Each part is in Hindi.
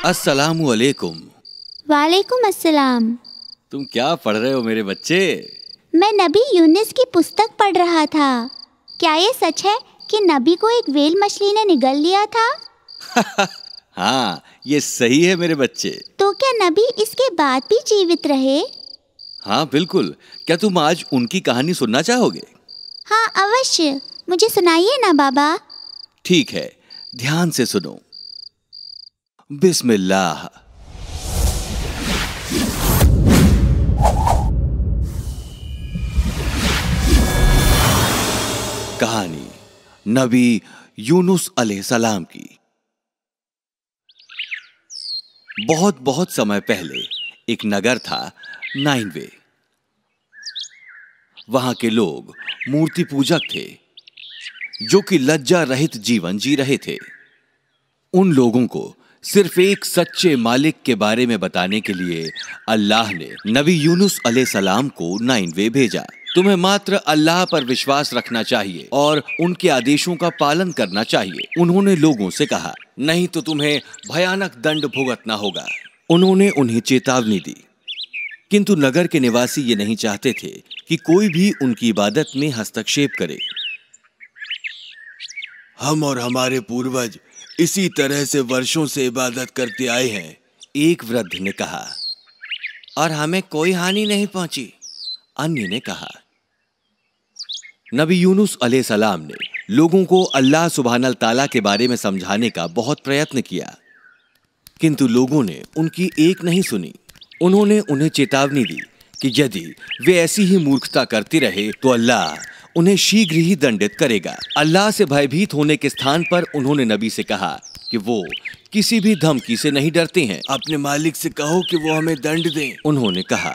अस्सलामु अलैकुम। वालेकुम अस्सलाम। तुम क्या पढ़ रहे हो मेरे बच्चे? मैं नबी यूनुस की पुस्तक पढ़ रहा था। क्या ये सच है कि नबी को एक व्हेल मछली ने निगल लिया था? हाँ, ये सही है मेरे बच्चे। तो क्या नबी इसके बाद भी जीवित रहे? हाँ बिल्कुल। क्या तुम आज उनकी कहानी सुनना चाहोगे? हाँ अवश्य, मुझे सुनाइए ना बाबा। ठीक है, ध्यान से सुनो। बिस्मिल्लाह। कहानी नबी यूनुस अलैहिस्सलाम की। बहुत बहुत समय पहले एक नगर था, नाइनवे। वहां के लोग मूर्ति पूजक थे, जो कि लज्जा रहित जीवन जी रहे थे। उन लोगों को सिर्फ एक सच्चे मालिक के बारे में बताने के लिए अल्लाह ने नबी यूनुस अलैहिस्सलाम को नाइनवे भेजा। तुम्हें मात्र अल्लाह पर विश्वास रखना चाहिए और उनके आदेशों का पालन करना चाहिए, उन्होंने लोगों से कहा, नहीं तो तुम्हें भयानक दंड भुगतना होगा। उन्होंने उन्हें चेतावनी दी, किंतु नगर के निवासी ये नहीं चाहते थे कि कोई भी उनकी इबादत में हस्तक्षेप करे। हम और हमारे पूर्वज इसी तरह से वर्षों से इबादत करते आए हैं, एक वृद्ध ने कहा। और हमें कोई हानि नहीं पहुंची, अन्य ने कहा। नबी यूनुस अलैहिस्सलाम ने लोगों को अल्लाह सुब्हानल ताला के बारे में समझाने का बहुत प्रयत्न किया, किंतु लोगों ने उनकी एक नहीं सुनी। उन्होंने उन्हें चेतावनी दी कि यदि वे ऐसी ही मूर्खता करते रहे तो अल्लाह उन्हें शीघ्र ही दंडित करेगा। अल्लाह से भयभीत होने के स्थान पर उन्होंने नबी से कहा कि वो किसी भी धमकी से नहीं डरते हैं। अपने मालिक से कहो कि वो हमें दंड दें, उन्होंने कहा।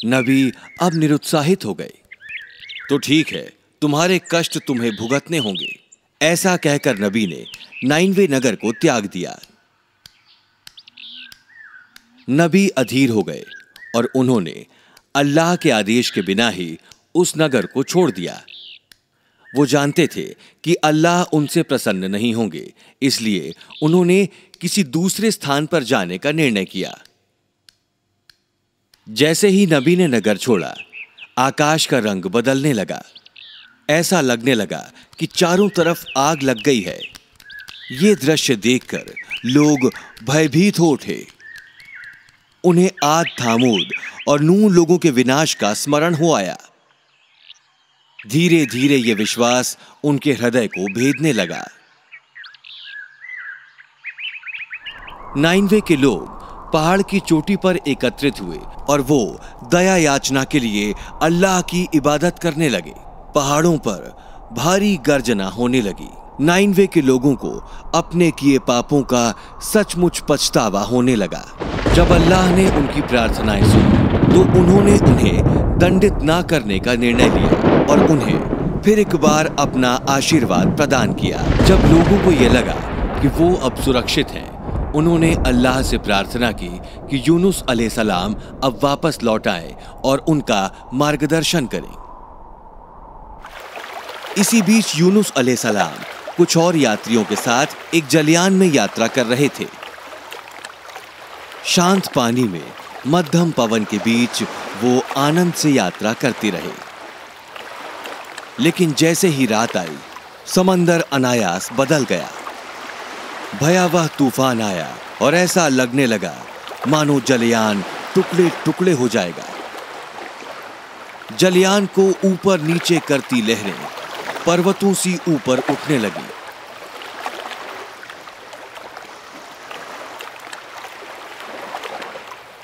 नबी अब निरुत्साहित हो गए। तो ठीक है, तुम्हारे कष्ट तुम्हें भुगतने होंगे, ऐसा कहकर नबी ने नाइनवे नगर को त्याग दिया। नबी अधीर हो गए और उन्होंने अल्लाह के आदेश के बिना ही उस नगर को छोड़ दिया। वो जानते थे कि अल्लाह उनसे प्रसन्न नहीं होंगे, इसलिए उन्होंने किसी दूसरे स्थान पर जाने का निर्णय किया। जैसे ही नबी ने नगर छोड़ा, आकाश का रंग बदलने लगा। ऐसा लगने लगा कि चारों तरफ आग लग गई है। ये दृश्य देखकर लोग भयभीत हो उठे। उन्हें आद, थामूद और नूह लोगों के विनाश का स्मरण हो आया। धीरे धीरे यह विश्वास उनके हृदय को भेदने लगा। नाइनवे के लोग पहाड़ की चोटी पर एकत्रित हुए और वो दया याचना के लिए अल्लाह की इबादत करने लगे। पहाड़ों पर भारी गर्जना होने लगी। नाइनवे के लोगों को अपने किए पापों का सचमुच पछतावा होने लगा। जब अल्लाह ने उनकी प्रार्थनाएं सुनी तो उन्होंने उन्हें दंडित ना करने का निर्णय लिया और उन्हें फिर एक बार अपना आशीर्वाद प्रदान किया। जब लोगों को यह लगा कि वो अब सुरक्षित हैं, उन्होंने अल्लाह से प्रार्थना की कि यूनुस अलैहिस्सलाम अब वापस लौट आए और उनका मार्गदर्शन करें। इसी बीच यूनुस अलैहिस्सलाम कुछ और यात्रियों के साथ एक जलयान में यात्रा कर रहे थे। शांत पानी में मध्यम पवन के बीच वो आनंद से यात्रा करते रहे। लेकिन जैसे ही रात आई, समंदर अनायास बदल गया। भयावह तूफान आया और ऐसा लगने लगा मानो जलयान टुकड़े टुकड़े हो जाएगा। जलयान को ऊपर नीचे करती लहरें पर्वतों सी ऊपर उठने लगी।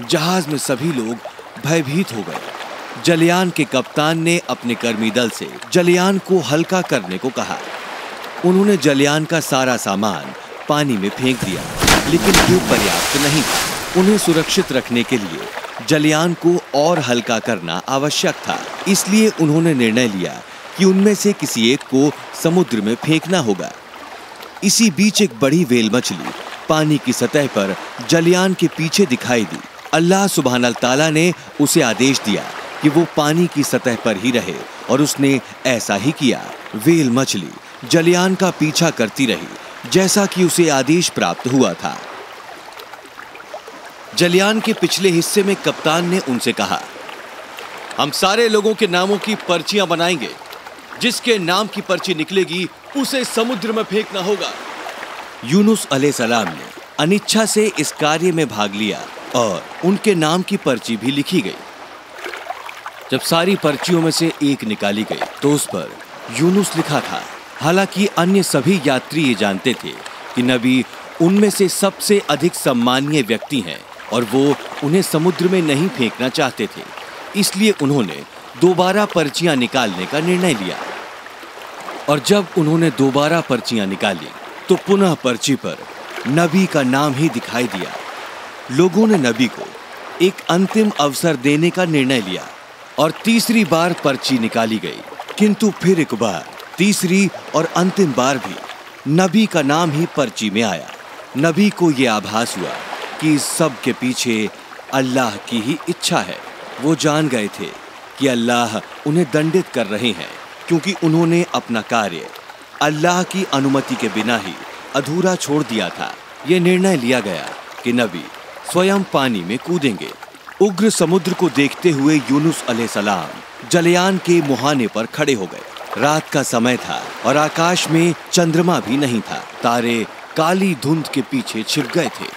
जहाज में सभी लोग भयभीत हो गए। जलयान के कप्तान ने अपने कर्मी दल से जलयान को हल्का करने को कहा। उन्होंने जलयान का सारा सामान पानी में फेंक दिया, लेकिन ये पर्याप्त नहीं था। उन्हें सुरक्षित रखने के लिए जलयान को और हल्का करना आवश्यक था। इसलिए उन्होंने निर्णय लिया कि उनमें से किसी एक को समुद्र में फेंकना होगा। इसी बीच एक बड़ी व्हेल मछली पानी की सतह पर जलयान के पीछे दिखाई दी। अल्लाह सुब्हानल ताला ने उसे आदेश दिया कि वो पानी की सतह पर ही रहे और उसने ऐसा ही किया। व्हेल मछली जलयान का पीछा करती रही जैसा कि उसे आदेश प्राप्त हुआ था। जलयान के पिछले हिस्से में कप्तान ने उनसे कहा, हम सारे लोगों के नामों की पर्चियां बनाएंगे। जिसके नाम की पर्ची निकलेगी उसे समुद्र में फेंकना होगा। यूनुस अलैहिस्सलाम ने अनिच्छा से इस कार्य में भाग लिया और उनके नाम की पर्ची भी लिखी गई। जब सारी पर्चियों में से एक निकाली गई तो उस पर यूनुस लिखा था। हालांकि अन्य सभी यात्री ये जानते थे कि नबी उनमें से सबसे अधिक सम्मानीय व्यक्ति हैं और वो उन्हें समुद्र में नहीं फेंकना चाहते थे, इसलिए उन्होंने दोबारा पर्चियां निकालने का निर्णय लिया। और जब उन्होंने दोबारा पर्चियां निकाली तो पुनः पर्ची पर नबी का नाम ही दिखाई दिया। लोगों ने नबी को एक अंतिम अवसर देने का निर्णय लिया और तीसरी बार पर्ची निकाली गई, किंतु फिर एक बार, तीसरी और अंतिम बार भी नबी का नाम ही पर्ची में आया। नबी को यह आभास हुआ कि इस सब के पीछे अल्लाह की ही इच्छा है। वो जान गए थे कि अल्लाह उन्हें दंडित कर रहे हैं, क्योंकि उन्होंने अपना कार्य अल्लाह की अनुमति के बिना ही अधूरा छोड़ दिया था। ये निर्णय लिया गया कि नबी स्वयं पानी में कूदेंगे। उग्र समुद्र को देखते हुए यूनुस अलैहिस्सलाम जलयान के मुहाने पर खड़े हो गए। रात का समय था और आकाश में चंद्रमा भी नहीं था। तारे काली धुंध के पीछे छिप गए थे।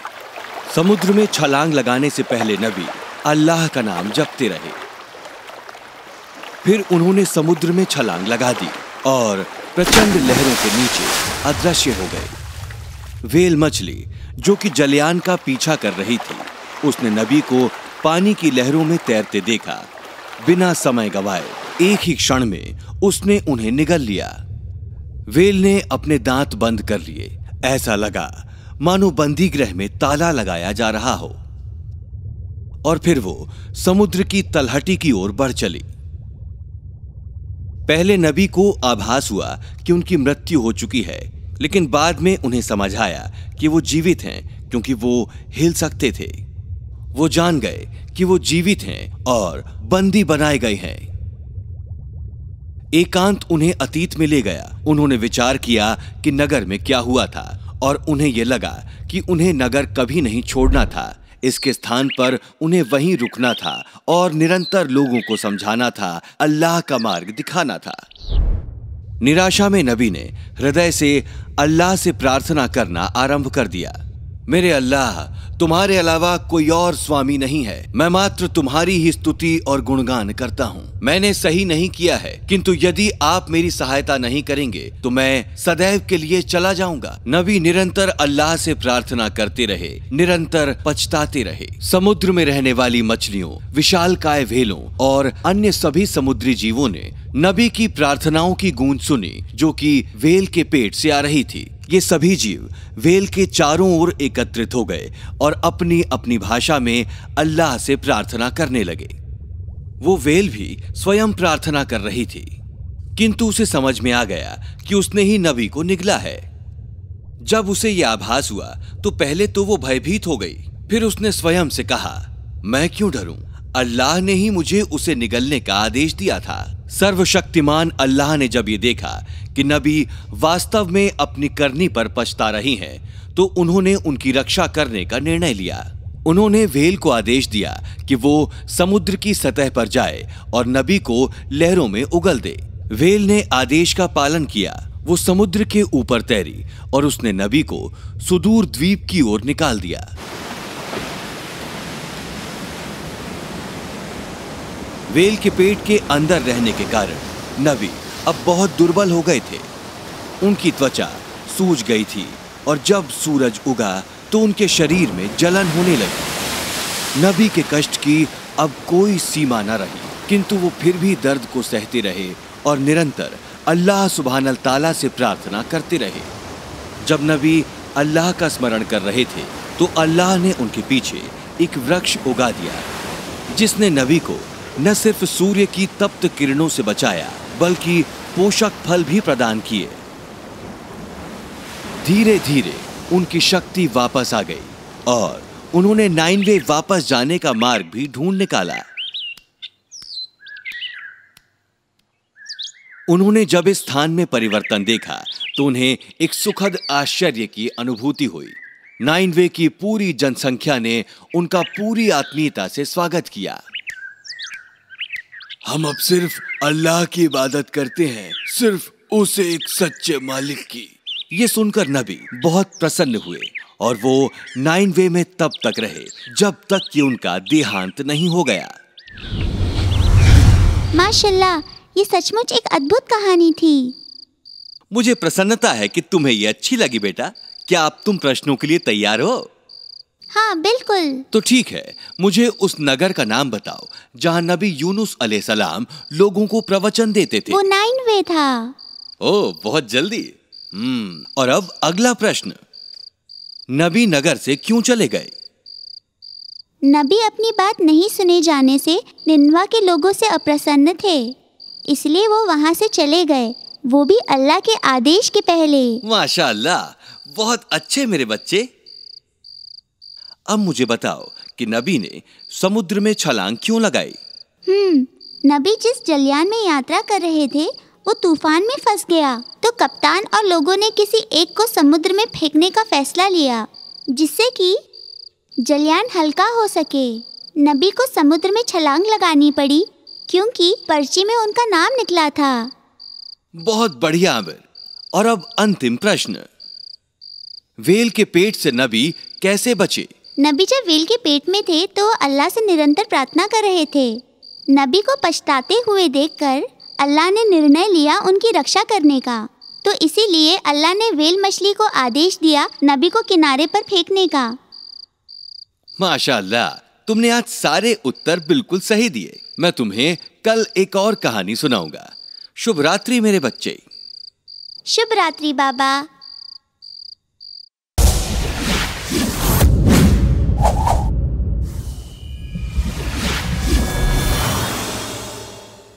समुद्र में छलांग लगाने से पहले नबी अल्लाह का नाम जपते रहे। फिर उन्होंने समुद्र में छलांग लगा दी और प्रचंड लहरों के नीचे अदृश्य हो गए। वेल मछली जो कि जलयान का पीछा कर रही थी, उसने नबी को पानी की लहरों में तैरते देखा। बिना समय गवाए एक ही क्षण में उसने उन्हें निगल लिया। वेल ने अपने दांत बंद कर लिए। ऐसा लगा मानो बंदी गृह में ताला लगाया जा रहा हो। और फिर वो समुद्र की तलहटी की ओर बढ़ चली। पहले नबी को आभास हुआ कि उनकी मृत्यु हो चुकी है, लेकिन बाद में उन्हें समझ आया कि वो जीवित हैं, क्योंकि वो हिल सकते थे। वो जान गए कि वो जीवित हैं और बंदी बनाए गए हैं। एकांत उन्हें अतीत में ले गया। उन्होंने विचार किया कि नगर में क्या हुआ था और उन्हें यह लगा कि उन्हें नगर कभी नहीं छोड़ना था। इसके स्थान पर उन्हें वहीं रुकना था और निरंतर लोगों को समझाना था, अल्लाह का मार्ग दिखाना था। निराशा में नबी ने हृदय से अल्लाह से प्रार्थना करना आरंभ कर दिया। मेरे अल्लाह, तुम्हारे अलावा कोई और स्वामी नहीं है। मैं मात्र तुम्हारी ही स्तुति और गुणगान करता हूँ। मैंने सही नहीं किया है, किंतु यदि आप मेरी सहायता नहीं करेंगे तो मैं सदैव के लिए चला जाऊंगा। नबी निरंतर अल्लाह से प्रार्थना करते रहे, निरंतर पछताते रहे। समुद्र में रहने वाली मछलियों, विशालकाय व्हेलों और अन्य सभी समुद्री जीवों ने नबी की प्रार्थनाओं की गूंज सुनी, जो कि व्हेल के पेट से आ रही थी। ये सभी जीव व्हेल के चारों ओर एकत्रित हो गए और अपनी अपनी भाषा में अल्लाह से प्रार्थना करने लगे। वो व्हेल भी स्वयं प्रार्थना कर रही थी, किंतु उसे समझ में आ गया कि उसने ही नबी को निगला है। जब उसे यह आभास हुआ तो पहले तो वो भयभीत हो गई। फिर उसने स्वयं से कहा, मैं क्यों डरूं? अल्लाह ने ही मुझे उसे निगलने का आदेश दिया था। सर्वशक्तिमान अल्लाह ने जब ये देखा कि नबी वास्तव में अपनी करनी पर पछता रही हैं, तो उन्होंने उनकी रक्षा करने का निर्णय लिया। उन्होंने व्हेल को आदेश दिया कि वो समुद्र की सतह पर जाए और नबी को लहरों में उगल दे। व्हेल ने आदेश का पालन किया। वो समुद्र के ऊपर तैरी और उसने नबी को सुदूर द्वीप की ओर निकाल दिया। व्हेल के पेट के अंदर रहने के कारण नबी अब बहुत दुर्बल हो गए थे। उनकी त्वचा सूज गई थी और जब सूरज उगा तो उनके शरीर में जलन होने लगी। नबी के कष्ट की अब कोई सीमा न रही, किंतु वो फिर भी दर्द को सहते रहे और निरंतर अल्लाह सुब्हानल ताला से प्रार्थना करते रहे। जब नबी अल्लाह का स्मरण कर रहे थे तो अल्लाह ने उनके पीछे एक वृक्ष उगा दिया, जिसने नबी को न सिर्फ सूर्य की तप्त किरणों से बचाया, बल्कि पोषक फल भी प्रदान किए। धीरे धीरे उनकी शक्ति वापस आ गई और उन्होंने नाइनवे वापस जाने का मार्ग भी ढूंढ निकाला। उन्होंने जब इस स्थान में परिवर्तन देखा तो उन्हें एक सुखद आश्चर्य की अनुभूति हुई। नाइनवे की पूरी जनसंख्या ने उनका पूरी आत्मीयता से स्वागत किया। हम अब सिर्फ अल्लाह की इबादत करते हैं, सिर्फ उस एक सच्चे मालिक की। ये सुनकर नबी बहुत प्रसन्न हुए और वो नाइनवे में तब तक रहे जब तक कि उनका देहांत नहीं हो गया। माशाल्लाह, ये सचमुच एक अद्भुत कहानी थी। मुझे प्रसन्नता है कि तुम्हें ये अच्छी लगी बेटा। क्या अब तुम प्रश्नों के लिए तैयार हो? हाँ बिल्कुल। तो ठीक है, मुझे उस नगर का नाम बताओ जहां नबी यूनुस अलैहिस्सलाम लोगों को प्रवचन देते थे। वो नाइनवे था। ओह, बहुत जल्दी। और अब अगला प्रश्न, नबी नगर से क्यों चले गए? नबी अपनी बात नहीं सुने जाने से निन्वा के लोगों से अप्रसन्न थे, इसलिए वो वहां से चले गए, वो भी अल्लाह के आदेश के पहले। माशाअल्लाह, बहुत अच्छे मेरे बच्चे। अब मुझे बताओ कि नबी ने समुद्र में छलांग क्यों लगाई? नबी जिस जलयान में यात्रा कर रहे थे वो तूफान में फंस गया, तो कप्तान और लोगों ने किसी एक को समुद्र में फेंकने का फैसला लिया जिससे कि जलयान हल्का हो सके। नबी को समुद्र में छलांग लगानी पड़ी क्योंकि पर्ची में उनका नाम निकला था। बहुत बढ़िया आमिर। और अब अंतिम प्रश्न, वेल के पेट से नबी कैसे बचे? नबी जब वेल के पेट में थे तो अल्लाह से निरंतर प्रार्थना कर रहे थे। नबी को पछताते हुए देखकर अल्लाह ने निर्णय लिया उनकी रक्षा करने का, तो इसीलिए अल्लाह ने वेल मछली को आदेश दिया नबी को किनारे पर फेंकने का। माशाअल्लाह, तुमने आज सारे उत्तर बिल्कुल सही दिए। मैं तुम्हें कल एक और कहानी सुनाऊंगा। शुभ रात्रि मेरे बच्चे। शुभ रात्रि बाबा।